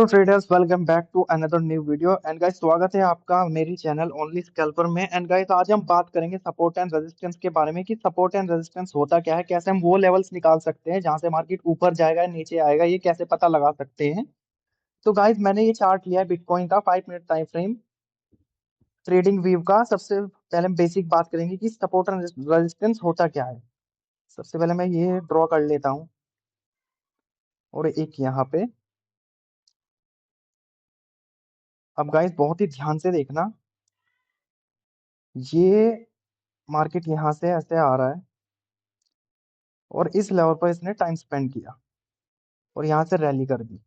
Hello traders, welcome back to another new video. And guys, स्वागत है आपका मेरी चैनल ओनली स्कैल्पर में। एंड गाइस, आज हम बात करेंगे सपोर्ट एंड रेजिस्टेंस के बारे में कि सपोर्ट एंड रेजिस्टेंस होता क्या है, कैसे हम वो लेवल्स निकाल सकते हैं जहां से मार्केट ऊपर जाएगा नीचे आएगा, ये कैसे पता लगा सकते हैं। तो गाइस, मैंने ये चार्ट लिया है बिटकॉइन का 5 minute time frame trading view का। सबसे पहले हम बेसिक बात करेंगे कि सपोर्ट एंड रेजिस्टेंस होता क्या है। सबसे पहले मैं ये ड्रॉ कर लेता हूँ और एक यहाँ पे। अब गाइस, बहुत ही ध्यान से देखना, ये मार्केट यहाँ से ऐसे आ रहा है और इस लेवल पर इसने टाइम स्पेंड किया और यहाँ से रैली कर दी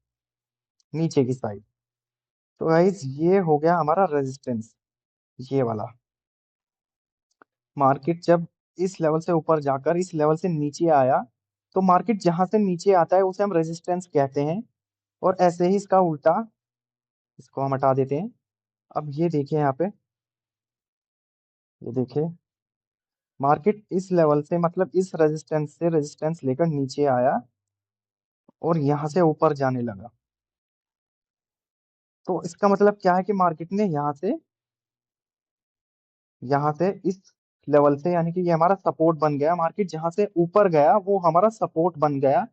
नीचे की साइड। तो गाइस, ये हो गया हमारा रेजिस्टेंस, ये वाला। मार्केट जब इस लेवल से ऊपर जाकर इस लेवल से नीचे आया, तो मार्केट जहां से नीचे आता है उसे हम रेजिस्टेंस कहते हैं। और ऐसे ही इसका उल्टा, इसको हम हटा देते हैं। अब ये देखिए यहाँ पे, ये देखिए, मार्केट इस लेवल से मतलब इस रेजिस्टेंस से रेजिस्टेंस लेकर नीचे आया और यहाँ से ऊपर जाने लगा। तो इसका मतलब क्या है कि मार्केट ने यहाँ से इस लेवल से, यानी कि ये हमारा सपोर्ट बन गया। मार्केट जहां से ऊपर गया वो हमारा सपोर्ट बन गया।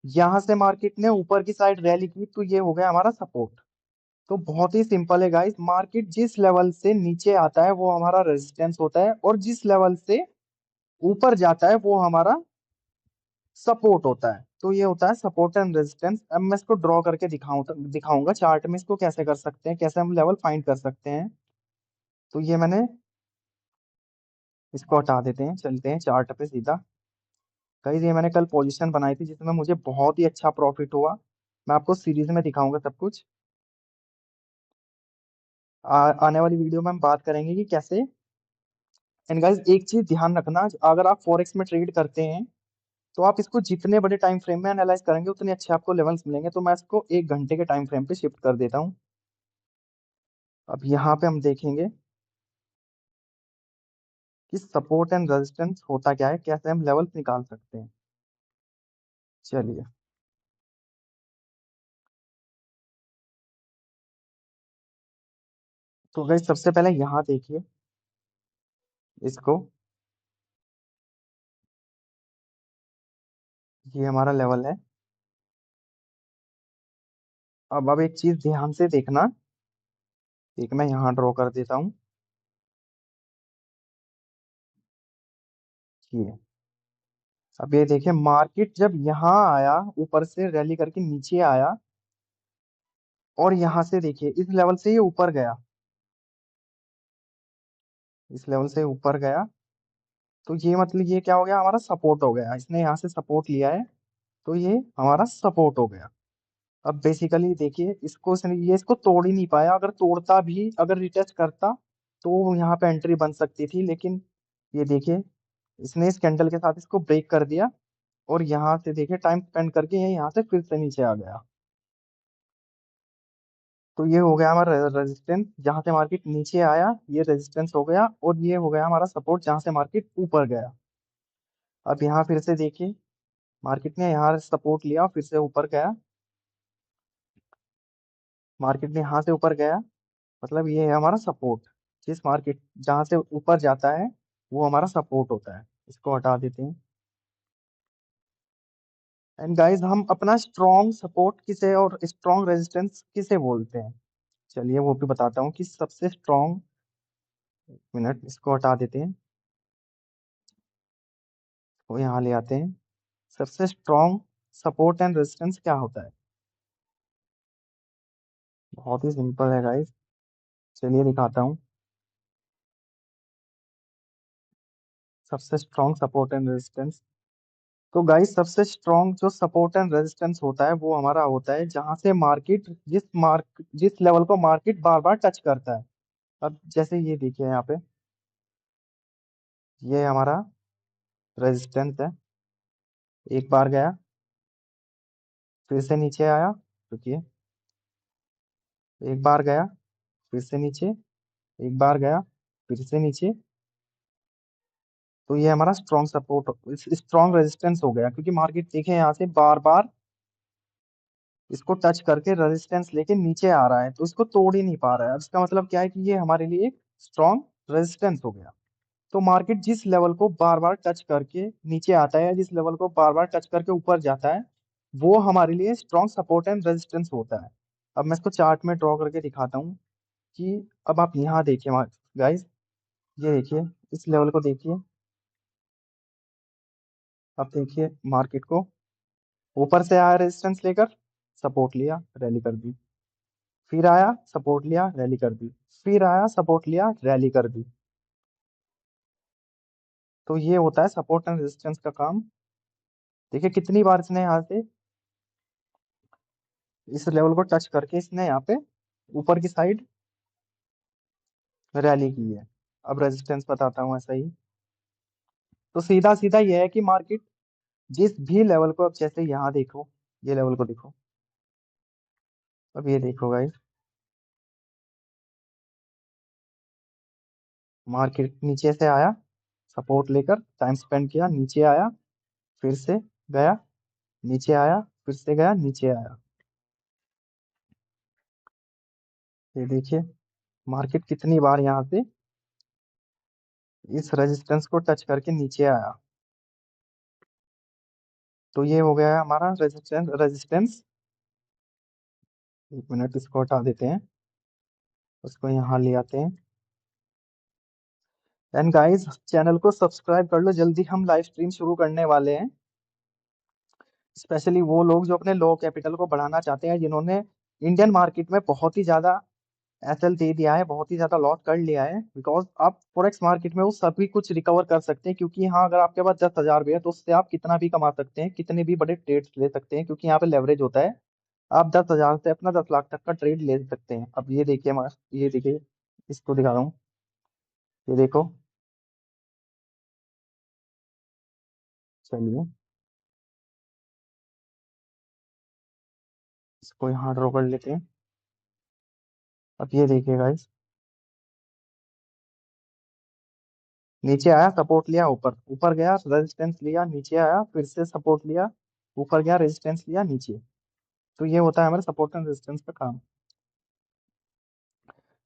यहां से मार्केट ने ऊपर की साइड रैली की तो ये हो गया हमारा सपोर्ट। तो बहुत ही सिंपल है गाइस, मार्केट जिस लेवल से नीचे आता है वो हमारा रेजिस्टेंस होता है और जिस लेवल से ऊपर जाता है वो हमारा सपोर्ट होता है। तो ये होता है सपोर्ट एंड रेजिस्टेंस। अब मैं इसको ड्रॉ करके दिखाऊंगा चार्ट में, इसको कैसे कर सकते हैं, कैसे हम लेवल फाइंड कर सकते हैं। तो ये मैंने, इसको हटा देते हैं, चलते हैं चार्ट पे सीधा। कई ये मैंने कल पोजीशन बनाई थी जिसमें मुझे बहुत ही अच्छा प्रॉफिट हुआ। मैं आपको सीरीज में दिखाऊंगा सब कुछ। आने वाली वीडियो में हम बात करेंगे कि कैसे। एंड गाइस, एक चीज ध्यान रखना, अगर आप फॉरेक्स में ट्रेड करते हैं तो आप इसको जितने बड़े टाइम फ्रेम में एनालाइज करेंगे उतने अच्छे आपको लेवल्स मिलेंगे। तो मैं इसको 1 घंटे के टाइम फ्रेम पे शिफ्ट कर देता हूँ। अब यहाँ पे हम देखेंगे कि सपोर्ट एंड रेजिस्टेंस होता क्या है, कैसे हम लेवल्स निकाल सकते हैं। चलिए, तो गाइस सबसे पहले यहाँ देखिए इसको, ये हमारा लेवल है। अब एक चीज ध्यान से देखना, एक मैं यहाँ ड्रॉ कर देता हूँ, ये। अब ये देखिए, मार्केट जब यहाँ आया, ऊपर से रैली करके नीचे आया और यहाँ से देखिए इस लेवल से ये ऊपर गया, इस लेवल से ऊपर गया। तो ये मतलब ये क्या हो गया, हमारा सपोर्ट हो गया। इसने यहाँ से सपोर्ट लिया है तो ये हमारा सपोर्ट हो गया। अब बेसिकली देखिए, ये इसको तोड़ ही नहीं पाया। अगर तोड़ता भी, अगर रिटेस्ट करता तो यहाँ पे एंट्री बन सकती थी, लेकिन ये देखिए इसने इस कैंडल के साथ इसको ब्रेक कर दिया और यहाँ से देखिए टाइम स्पेंड करके ये यहाँ से फिर से नीचे आ गया। तो ये हो गया हमारा रेजिस्टेंस, जहां से मार्केट नीचे आया ये रेजिस्टेंस हो गया, और ये हो गया हमारा सपोर्ट जहां से मार्केट ऊपर गया। अब यहाँ फिर से देखिए, मार्केट ने यहाँ सपोर्ट लिया फिर से ऊपर गया। मार्केट ने यहाँ से ऊपर गया, मतलब ये है हमारा सपोर्ट। जिस मार्केट जहां से ऊपर जाता है वो हमारा सपोर्ट होता है। इसको हटा देते हैं। एंड गाइस, हम अपना स्ट्रॉन्ग सपोर्ट किसे और स्ट्रॉन्ग रेजिस्टेंस किसे बोलते हैं, चलिए वो भी बताता हूँ कि सबसे स्ट्रॉन्ग। मिनट, इसको हटा देते हैं, वो यहाँ ले आते हैं। सबसे स्ट्रॉन्ग सपोर्ट एंड रेजिस्टेंस क्या होता है, बहुत ही सिंपल है गाइस। चलिए दिखाता हूँ। सबसे स्ट्रॉन्ग सपोर्ट एंड रेजिस्टेंस, तो गाइस सबसे स्ट्रॉन्ग जो सपोर्ट एंड रेजिस्टेंस होता है वो हमारा होता है जहां से मार्केट जिस लेवल को मार्केट बार बार टच करता है। अब जैसे ये देखिए यहाँ पे, ये हमारा रेजिस्टेंस है। एक बार गया, फिर से नीचे आया, रुकिए, एक बार गया, फिर से नीचे, एक बार गया, फिर से नीचे। तो ये हमारा स्ट्रॉन्ग सपोर्ट, स्ट्रॉन्ग रेजिस्टेंस हो गया, क्योंकि मार्केट देखे यहाँ से बार बार इसको टच करके रेजिस्टेंस लेके नीचे आ रहा है, तो इसको तोड़ ही नहीं पा रहा है। अब इसका मतलब क्या है कि ये हमारे लिए एक स्ट्रॉन्ग रेजिस्टेंस हो गया। तो मार्केट जिस लेवल को बार बार टच करके नीचे आता है या जिस लेवल को बार बार टच करके ऊपर जाता है, वो हमारे लिए स्ट्रॉन्ग सपोर्ट एंड रेजिस्टेंस होता है। अब मैं इसको चार्ट में ड्रॉ करके दिखाता हूँ कि अब आप यहाँ देखिए गाइस, ये देखिए, इस लेवल को देखिए। अब देखिए मार्केट को ऊपर से आया रेजिस्टेंस लेकर, सपोर्ट लिया, रैली कर दी, फिर आया सपोर्ट लिया, रैली कर दी, फिर आया सपोर्ट लिया, रैली कर दी। तो ये होता है सपोर्ट एंड रेजिस्टेंस का काम। देखिए कितनी बार इसने यहाँ से इस लेवल को टच करके इसने यहाँ पे ऊपर की साइड रैली की है। अब रेजिस्टेंस बताता हूँ ऐसा ही। तो सीधा सीधा ये है कि मार्केट जिस भी लेवल को, अब जैसे यहाँ देखो, ये लेवल को देखो, अब ये देखो गाइस, मार्केट नीचे से आया, सपोर्ट लेकर टाइम स्पेंड किया, नीचे आया, फिर से गया, नीचे आया, फिर से गया, नीचे आया। ये देखिए मार्केट कितनी बार यहाँ से इस रेजिस्टेंस को टच करके नीचे आया। तो ये हो गया है हमारा रेजिस्टेंस रेजिस्टेंस। एक मिनट, इसको हटा देते हैं, उसको यहाँ ले आते हैं। एंड गाइस, चैनल को सब्सक्राइब कर लो, जल्दी हम लाइव स्ट्रीम शुरू करने वाले हैं। स्पेशली वो लोग जो अपने लो कैपिटल को बढ़ाना चाहते हैं, जिन्होंने इंडियन मार्केट में बहुत ही ज्यादा एसएल दे दिया है, बहुत ही ज्यादा लॉस कर लिया है। बिकॉज आप फॉरेक्स मार्केट में वो सभी कुछ रिकवर कर सकते हैं, क्योंकि यहाँ अगर आपके पास 10,000 भी है तो उससे आप कितना भी कमा सकते हैं, कितने भी बड़े ट्रेड्स ले सकते हैं, क्योंकि यहाँ पे लेवरेज होता है। आप 10,000 से अपना 10 लाख तक का ट्रेड ले सकते हैं। अब ये देखिए ये देखिए, इसको दिखा रहा हूँ, ये देखो। चलिए इसको यहाँ ड्रॉ कर लेते हैं। अब ये देखिए गाइस, नीचे आया, सपोर्ट लिया, ऊपर ऊपर गया, रेजिस्टेंस लिया, नीचे आया, फिर से सपोर्ट लिया, ऊपर गया, रेजिस्टेंस लिया, नीचे। तो ये होता है हमारे सपोर्ट एंड रेजिस्टेंस का काम।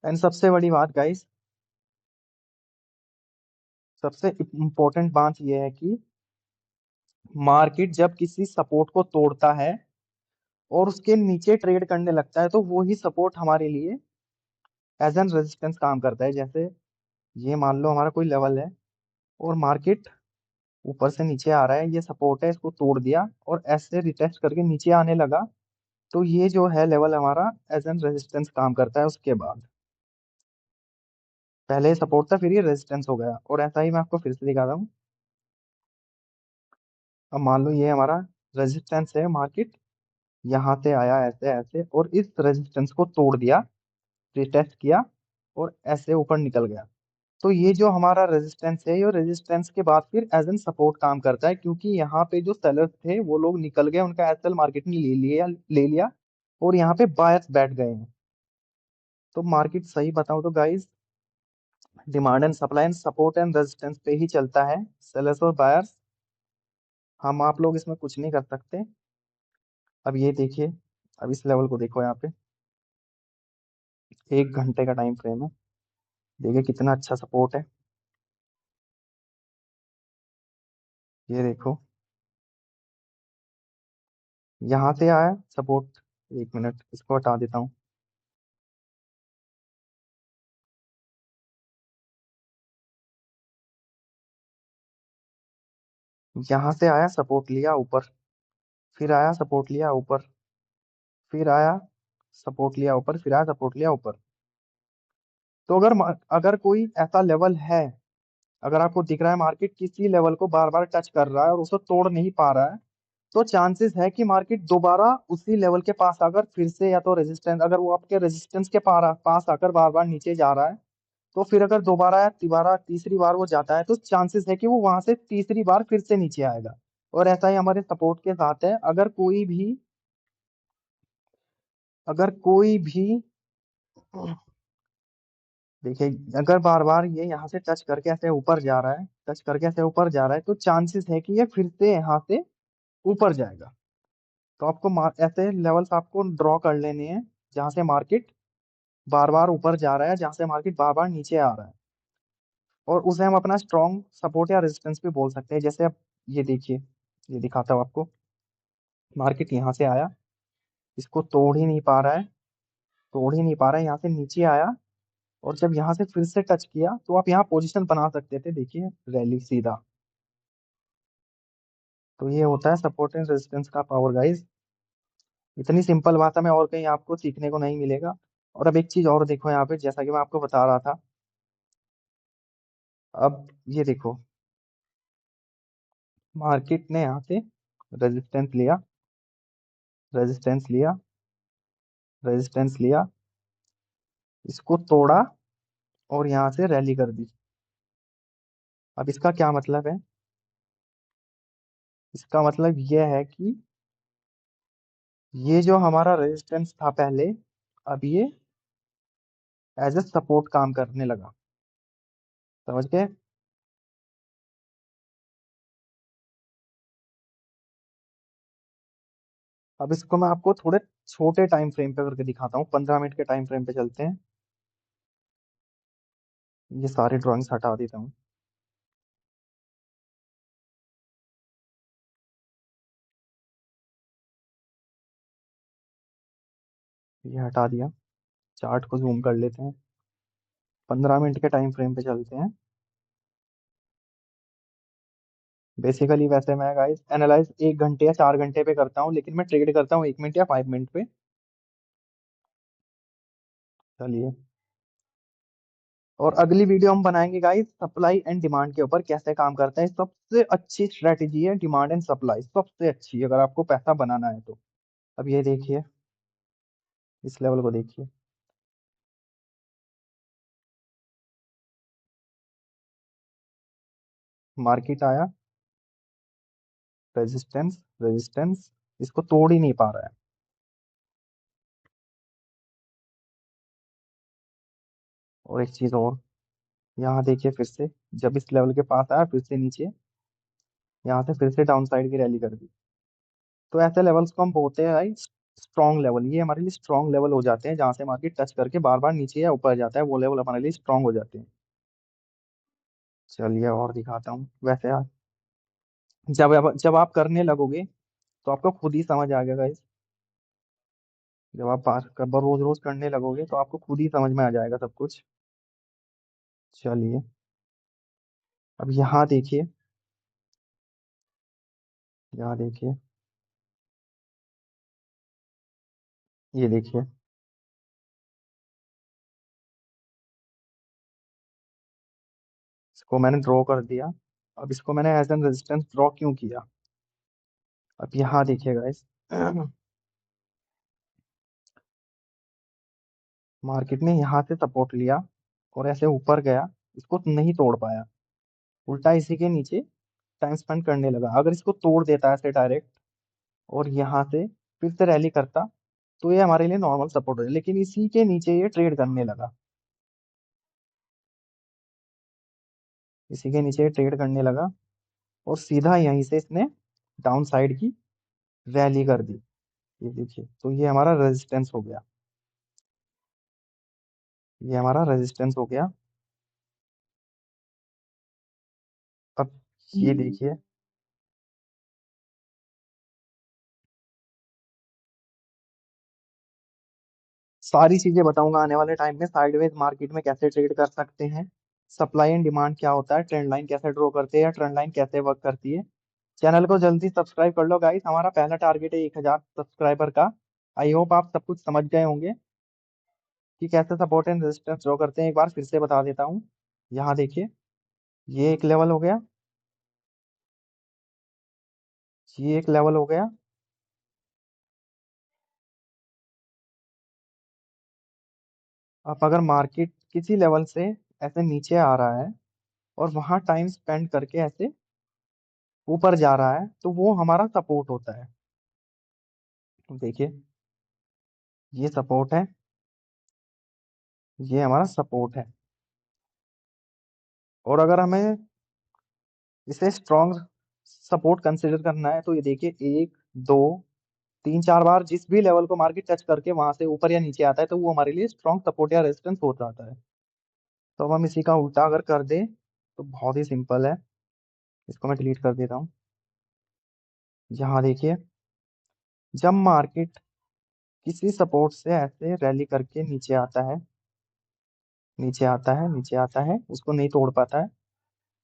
एंड सबसे बड़ी बात गाइस, सबसे इम्पोर्टेंट बात ये है कि मार्केट जब किसी सपोर्ट को तोड़ता है और उसके नीचे ट्रेड करने लगता है, तो वो ही सपोर्ट हमारे लिए एज एन रेजिस्टेंस काम करता है। जैसे ये मान लो हमारा कोई लेवल है और मार्केट ऊपर से नीचे आ रहा है, ये सपोर्ट है, इसको तोड़ दिया और ऐसे रिटेस्ट करके नीचे आने लगा, तो ये जो है लेवल हमारा एज एन रेजिस्टेंस काम करता है। उसके बाद पहले सपोर्ट था, फिर ये रेजिस्टेंस हो गया। और ऐसा ही मैं आपको फिर से दिखा रहा हूँ। अब मान लो ये हमारा रेजिस्टेंस है, मार्केट यहाँ से आया ऐसे ऐसे और इस रेजिस्टेंस को तोड़ दिया, रिटेस्ट किया और ऐसे ऊपर निकल गया। तो ये जो हमारा रेजिस्टेंस है, ये रेजिस्टेंस के बाद फिर एज एन सपोर्ट काम करता है, क्योंकि यहाँ पे जो सेलर्स थे वो लोग निकल गए, उनका एसएल मार्केट ने ले लिया और यहाँ पे बायर्स बैठ गए हैं। तो मार्केट सही बताऊं तो guys, demand and supply and support and resistance पे ही चलता है। सेलर्स और बायर्स, हम आप लोग इसमें कुछ नहीं कर सकते। अब ये देखिए, अब इस लेवल को देखो, यहाँ पे 1 घंटे का टाइम फ्रेम है, देखिए कितना अच्छा सपोर्ट है। ये देखो, यहाँ से आया सपोर्ट। एक मिनट, इसको हटा देता हूँ। यहाँ से आया, सपोर्ट लिया ऊपर, फिर आया सपोर्ट लिया ऊपर, फिर आया सपोर्ट लिया ऊपर, फिर आया सपोर्ट लिया ऊपर। तो अगर कोई ऐसा लेवल है, अगर आपको दिख रहा है मार्केट किसी लेवल को बार बार टच कर रहा है और उसको तोड़ नहीं पा रहा है, तो चांसेस है कि मार्केट दोबारा उसी लेवल के पास आकर फिर से, या तो रेजिस्टेंस, अगर वो आपके रेजिस्टेंस के पास आकर बार बार नीचे जा रहा है, तो फिर अगर दोबारा या तिबारा तीसरी बार वो जाता है, तो चांसेस है कि वो वहां से तीसरी बार फिर से नीचे आएगा। और ऐसा ही हमारे सपोर्ट के साथ है। अगर कोई भी देखिए, अगर बार बार ये यहाँ से टच करके ऐसे ऊपर जा रहा है, टच करके ऐसे ऊपर जा रहा है, तो चांसेस है कि ये फिर से यहाँ से ऊपर जाएगा। तो आपको ऐसे लेवल्स आपको ड्रॉ कर लेने हैं जहां से मार्केट बार बार ऊपर जा रहा है, जहां से मार्केट बार बार नीचे आ रहा है, और उसे हम अपना स्ट्रॉन्ग सपोर्ट या रेजिस्टेंस भी बोल सकते हैं। जैसे अब ये देखिए, ये दिखाता हूँ आपको। मार्केट यहाँ से आया, इसको तोड़ ही नहीं पा रहा है, तोड़ ही नहीं पा रहा है, यहाँ से नीचे आया, और जब यहाँ से फिर से टच किया तो आप यहाँ पोजीशन बना सकते थे। देखिए रैली सीधा। तो ये होता है सपोर्ट एंड रेजिस्टेंस का पावर गाइस। इतनी सिंपल भाषा में और कहीं आपको सीखने को नहीं मिलेगा। और अब एक चीज और देखो यहाँ पे, जैसा कि मैं आपको बता रहा था। अब ये देखो, मार्केट ने यहाँ से रेजिस्टेंस लिया, रेजिस्टेंस लिया, रेजिस्टेंस लिया, इसको तोड़ा, और यहाँ से रैली कर दी। अब इसका क्या मतलब है? इसका मतलब यह है कि ये जो हमारा रेजिस्टेंस था पहले, अब ये एज ए सपोर्ट काम करने लगा। समझ गए? अब इसको मैं आपको थोड़े छोटे टाइम फ्रेम पे करके दिखाता हूँ। 15 मिनट के टाइम फ्रेम पे चलते हैं। ये सारे ड्राइंग्स हटा देता हूँ। ये हटा दिया। चार्ट को जूम कर लेते हैं। 15 मिनट के टाइम फ्रेम पे चलते हैं। बेसिकली वैसे मैं गाइस एनालाइज 1 घंटे या 4 घंटे पे करता हूँ, लेकिन मैं ट्रेड करता हूँ 1 मिनट या 5 मिनट पे। चलिए, और अगली वीडियो हम बनाएंगे गाइस सप्लाई एंड डिमांड के ऊपर, कैसे काम करता है। सबसे अच्छी स्ट्रेटेजी है डिमांड एंड सप्लाई, सबसे अच्छी, अगर आपको पैसा बनाना है तो। अब ये देखिए, इस लेवल को देखिए। मार्केट आया, रेजिस्टेंस, रेजिस्टेंस, इसको तोड़ ही नहीं पा रहा है। और एक चीज और, यहाँ देखिए फिर से, जब इस लेवल के पास आया फिर से नीचे, यहाँ से फिर से डाउन साइड की रैली कर दी। तो ऐसे लेवल्स को हम बोलते हैं भाई स्ट्रॉन्ग लेवल। ये हमारे लिए स्ट्रॉन्ग लेवल हो जाते हैं, जहां से मार्केट टच करके बार बार नीचे या ऊपर जाता है, वो लेवल हमारे लिए स्ट्रॉन्ग हो जाते हैं। चलिए और दिखाता हूँ। वैसे यार, जब आप करने लगोगे तो आपको खुद ही समझ आ जाएगा इस। जब आप रोज रोज करने लगोगे तो आपको खुद ही समझ में आ जाएगा सब कुछ। चलिए, अब यहाँ देखिए, यहाँ देखिए, ये देखिए, इसको मैंने ड्रॉ कर दिया। अब इसको मैंने एज एन रेजिस्टेंस ड्रॉ क्यों किया? अब यहाँ देखिएगा इस मार्केट ने यहाँ से सपोर्ट लिया और ऐसे ऊपर गया, इसको नहीं तोड़ पाया, उल्टा इसी के नीचे टाइम स्पेंड करने लगा। अगर इसको तोड़ देता है ऐसे डायरेक्ट, और यहाँ से फिर से रैली करता, तो ये हमारे लिए नॉर्मल सपोर्ट हो जाए, लेकिन इसी के नीचे ये ट्रेड करने लगा, इसी के नीचे ट्रेड करने लगा, और सीधा यहीं से इसने डाउन साइड की रैली कर दी। ये देखिए, तो ये हमारा रेजिस्टेंस हो गया, ये हमारा रेजिस्टेंस हो गया। अब ये देखिए, सारी चीजें बताऊंगा आने वाले टाइम में, साइडवेज मार्केट में कैसे ट्रेड कर सकते हैं, सप्लाई एंड डिमांड क्या होता है, ट्रेंड लाइन कैसे ड्रॉ करते हैं, या ट्रेंड लाइन कैसे वर्क करती है। चैनल को जल्दी सब्सक्राइब कर लो गाइस, हमारा पहला टारगेट है 1,000 सब्सक्राइबर का। आई होप आप सब कुछ समझ गए होंगे कि कैसे सपोर्ट एंड रेजिस्टेंस ड्रॉ करते हैं। एक बार फिर से बता देता हूँ। यहाँ देखिए, ये एक लेवल हो गया, ये एक लेवल हो गया। अब अगर मार्केट किसी लेवल से ऐसे नीचे आ रहा है और वहां टाइम स्पेंड करके ऐसे ऊपर जा रहा है, तो वो हमारा सपोर्ट होता है। देखिए, ये सपोर्ट है, ये हमारा सपोर्ट है। और अगर हमें इसे स्ट्रॉन्ग सपोर्ट कंसिडर करना है, तो ये देखिए, 1, 2, 3-4 बार जिस भी लेवल को मार्केट टच करके वहां से ऊपर या नीचे आता है तो वो हमारे लिए स्ट्रॉन्ग सपोर्ट या रेजिस्टेंस हो जाता है। तो अब हम इसी का उल्टा अगर कर दें तो बहुत ही सिंपल है। इसको मैं डिलीट कर देता हूँ। यहाँ देखिए, जब मार्केट किसी सपोर्ट से ऐसे रैली करके नीचे आता है, नीचे आता है, नीचे आता है, उसको नहीं तोड़ पाता है,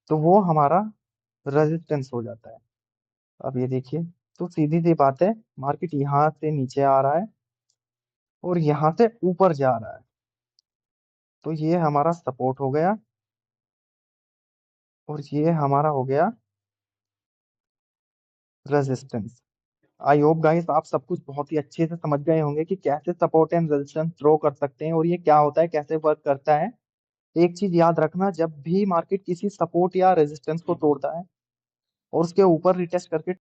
तो वो हमारा रेजिस्टेंस हो जाता है। अब ये देखिए, तो सीधी सी बात है, मार्केट यहाँ से नीचे आ रहा है और यहाँ से ऊपर जा रहा है, तो ये हमारा सपोर्ट हो गया और ये हमारा हो गया रेजिस्टेंस। आई होप गाइस आप सब कुछ बहुत ही अच्छे से समझ गए होंगे कि कैसे सपोर्ट एंड रेजिस्टेंस ड्रॉ कर सकते हैं और ये क्या होता है, कैसे वर्क करता है। एक चीज याद रखना, जब भी मार्केट किसी सपोर्ट या रेजिस्टेंस को तोड़ता है और उसके ऊपर रिटेस्ट करके